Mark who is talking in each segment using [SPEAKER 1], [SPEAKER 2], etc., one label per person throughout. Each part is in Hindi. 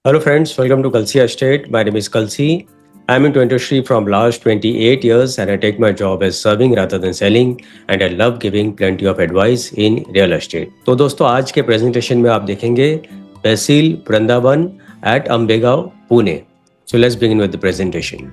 [SPEAKER 1] Hello friends, welcome to Kalsi Estate. My name is Kalsi. I'm into industry from last 28 years and I take my job as serving rather than selling and I love giving plenty of advice in real estate. तो दोस्तों आज के प्रेजेंटेशन में आप देखेंगे तहसील Vrindavan at Ambegaon Pune. So let's begin with the presentation.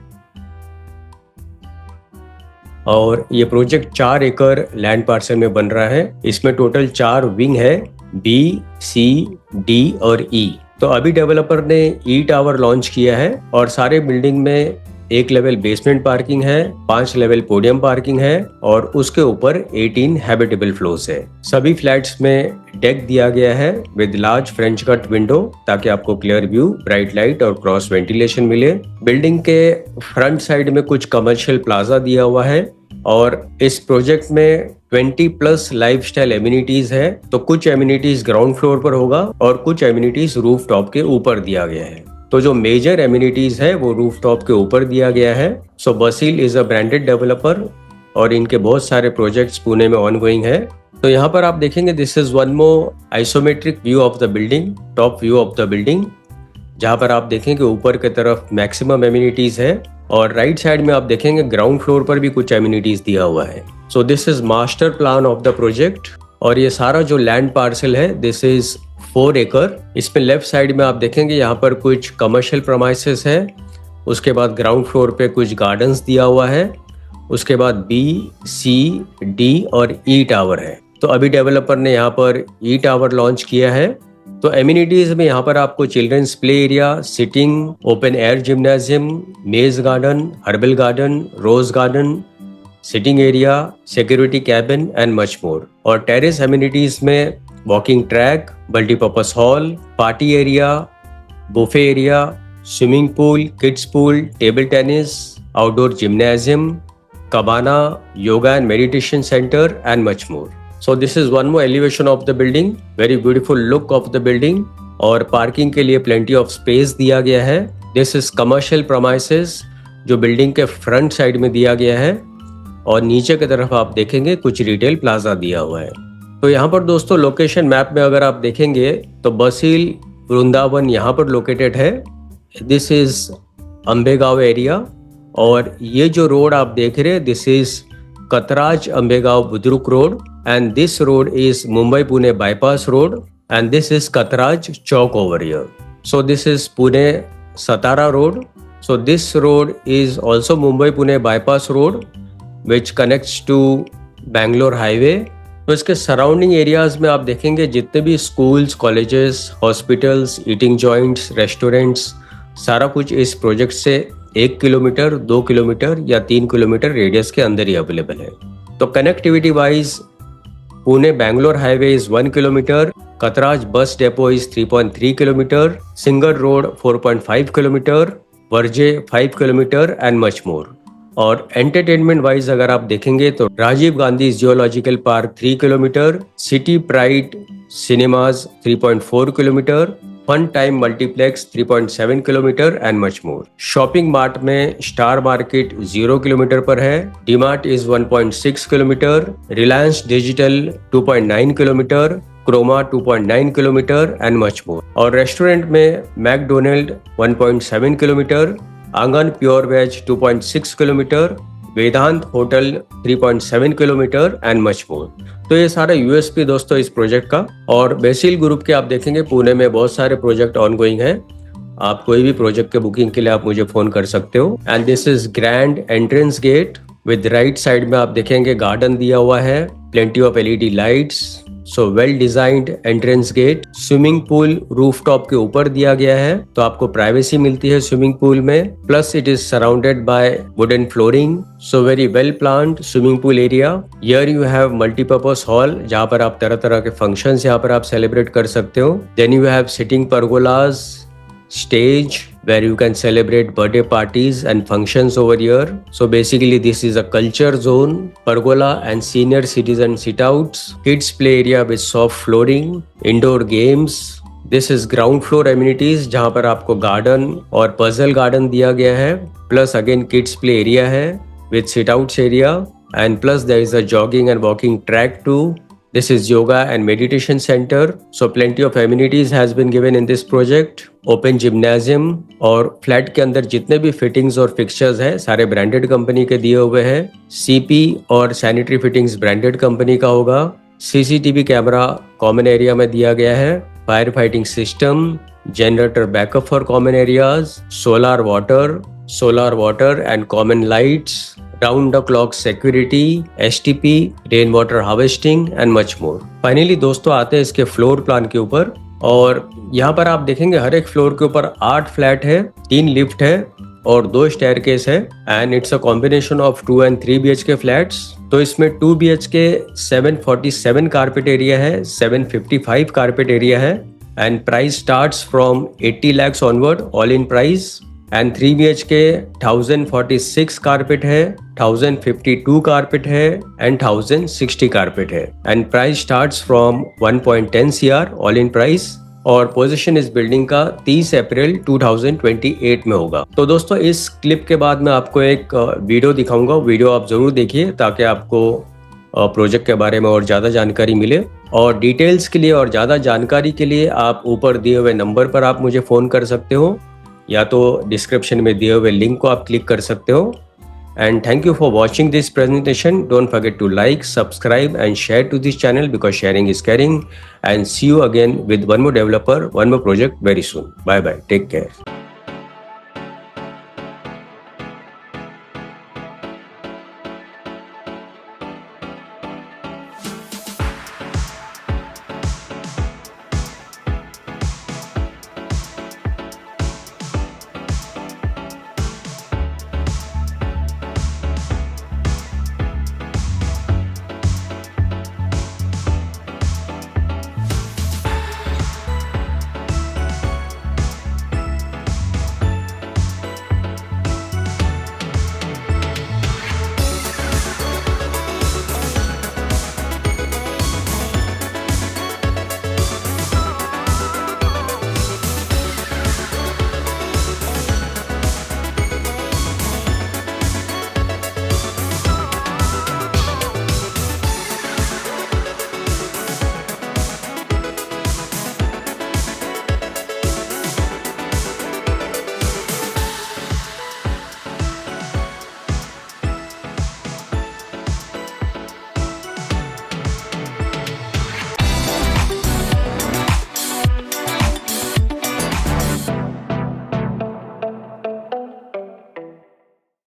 [SPEAKER 1] और ये प्रोजेक्ट 4 एकड़ लैंड पार्सल में बन रहा है. इसमें टोटल 4 विंग है, बी, सी, डी और ई. तो अभी डेवलपर ने ई टावर लॉन्च किया है और सारे बिल्डिंग में 1 लेवल बेसमेंट पार्किंग है, 5 लेवल पोडियम पार्किंग है और उसके ऊपर 18 हैबिटेबल फ्लोर्स है. सभी फ्लैट्स में डेक दिया गया है with large French cut window ताकि आपको क्लियर व्यू, ब्राइट लाइट और क्रॉस वेंटिलेशन मिले. बिल्डिंग के फ्रंट साइड में कुछ कमर्शियल प्लाजा दिया हुआ है और इस प्रोजेक्ट में 20 प्लस लाइफस्टाइल एमिनिटीज है. तो कुछ एमिनिटीज ग्राउंड फ्लोर पर होगा और कुछ एमिनिटीज रूफ टॉप के ऊपर दिया गया है. तो जो मेजर एमिनिटीज है वो रूफ टॉप के ऊपर दिया गया है. सो बसील इज अ ब्रांडेड डेवलपर और इनके बहुत सारे प्रोजेक्ट्स पुणे में ऑनगोइंग है. तो यहाँ पर आप देखेंगे this is one more isometric view of the building, top view of the building, जहाँ पर आप देखेंगे ऊपर की तरफ मैक्सिमम एमिनिटीज है और राइट साइड में आप देखेंगे ग्राउंड फ्लोर पर भी कुछ एमिनिटीज दिया हुआ है. So this is master plan of the project और ये सारा जो लैंड पार्सल है दिस इज 4 एकड़. इसमें लेफ्ट साइड में आप देखेंगे यहाँ पर कुछ कमर्शियल प्रोमाइसेस है. उसके बाद ग्राउंड फ्लोर पे कुछ गार्डन्स दिया हुआ है. उसके बाद बी, सी, डी और ई टावर है. तो अभी डेवलपर ने यहाँ पर ई टावर लॉन्च किया है. तो एमिनिटीज में यहाँ पर आपको children's play area, sitting, open air gymnasium, maze garden, herbal garden, rose garden, sitting area, security cabin and much more. और टेरेस एमिनिटीज में walking track, multipurpose hall, party area, buffet area, swimming pool, kids pool, table tennis, outdoor gymnasium, cabana, yoga and meditation centre and much more. So this is one more elevation of the building, very beautiful look of the building और पार्किंग के लिए plenty of space दिया गया है. This is commercial premises जो बिल्डिंग के फ्रंट साइड में दिया गया है और नीचे की तरफ आप देखेंगे कुछ रिटेल प्लाजा दिया हुआ है. तो यहाँ पर दोस्तों लोकेशन मैप में अगर आप देखेंगे तो बसील वृंदावन यहाँ पर लोकेटेड है. दिस इज अंबेगांव एरिया और ये जो रोड आप देख रहे हैं this is Katraj Ambegaon Budruk road and this road is Mumbai-Pune bypass road and this is Katraj Chowk over here. So this is Pune-Satara road. So this road is also Mumbai-Pune bypass road which connects to Bangalore highway. तो इसके सराउंडिंग एरियाज में आप देखेंगे जितने भी schools, colleges, hospitals, eating joints, restaurants, सारा कुछ इस प्रोजेक्ट से 1 किलोमीटर, 2 किलोमीटर या 3 किलोमीटर रेडियस के अंदर ही अवेलेबल है. तो connectivity wise Pune Bangalore highway is 1 kilometre, Katraj bus depot is 3.3 kilometre, सिंगर road 4.5 kilometre, Warje 5 kilometre and much more. और एंटरटेनमेंट वाइज अगर आप देखेंगे तो Rajiv Gandhi geological park 3 kilometre, city pride cinemas 3.4 kilometre, fun time multiplex 3.7 kilometre and much more. Shopping mart में स्टार मार्केट 0 किलोमीटर पर है, DMart is 1.6 kilometre, Reliance digital 2.9 kilometre, Croma 2.9 kilometre and much more. और रेस्टोरेंट में McDonald 1.7 kilometre, Aangan pure veg 2.6 kilometre, Vedant hotel 3.7 kilometre and much more. तो ये सारा यूएसपी दोस्तों इस प्रोजेक्ट का. और बेसिल ग्रुप के आप देखेंगे पुणे में बहुत सारे प्रोजेक्ट ऑनगोइंग है. आप कोई भी प्रोजेक्ट के बुकिंग के लिए आप मुझे फोन कर सकते हो. And this is grand entrance gate with right side में आप देखेंगे गार्डन दिया हुआ है, plenty of LED lights, so well designed entrance gate. Swimming pool rooftop के ऊपर दिया गया है तो आपको प्राइवेसी मिलती है स्विमिंग पूल में. Plus it is surrounded by wooden flooring, so very well planned swimming pool area. Here you have multipurpose hall जहाँ पर आप तरह तरह के फंक्शंस यहाँ पर आप सेलिब्रेट कर सकते हो. Then you have sitting pergolas, stage where you can celebrate birthday parties and functions over here. So basically this is a culture zone, pergola and senior citizen sit outs, kids play area with soft flooring, indoor games. This is ground floor amenities जहाँ पर आपको गार्डन और पजल गार्डन दिया गया है, plus again kids play area है with sit outs area and plus there is a jogging and walking track too. This is yoga and meditation center. So plenty of amenities has been given in this project. Open gymnasium और फ्लैट के अंदर जितने भी फिटिंग्स और फिक्सचर्स हैं सारे ब्रांडेड कंपनी के दिए हुए हैं। सीपी और सैनिटरी फिटिंग्स ब्रांडेड कंपनी का होगा। सीसीटीवी कैमरा कॉमन एरिया में दिया गया है। Fire fighting system, generator backup for common areas, solar water and common lights, round the clock security, STP, rain water harvesting and much more. Finally दोस्तों आते हैं इसके फ्लोर प्लान के ऊपर और यहाँ पर आप देखेंगे हर एक फ्लोर के ऊपर 8 फ्लैट है, 3 लिफ्ट है और 2 स्टेयरकेस है and it's a combination of 2 and 3 BHK flats. तो इसमें 2 BHK 747 कारपेट एरिया है, 755 कारपेट एरिया है and price starts from 80 lakhs onward all in price. And 3 BHK 1046 carpet है, 1052 कारपेट है एंड 1060 कारपेट है and price starts from 1.10 CR all in price. और पोजीशन इस बिल्डिंग का 30 अप्रैल 2028 में होगा। तो दोस्तों इस क्लिप के बाद मैं आपको एक वीडियो दिखाऊंगा, वीडियो आप जरूर देखिए ताकि आपको प्रोजेक्ट के बारे में और ज़्यादा जानकारी मिले। और डिटेल्स के लिए और ज़्यादा जानकारी के लिए आप ऊपर दिए हुए नंबर पर आप मुझे फ़ोन कर सकते हो या तो डिस्क्रिप्शन में दिए हुए लिंक को आप क्लिक कर सकते हो। And thank you for watching this presentation. Don't forget to like, subscribe and share to this channel because sharing is caring. And see you again with one more developer, one more project very soon. Bye bye. Take care.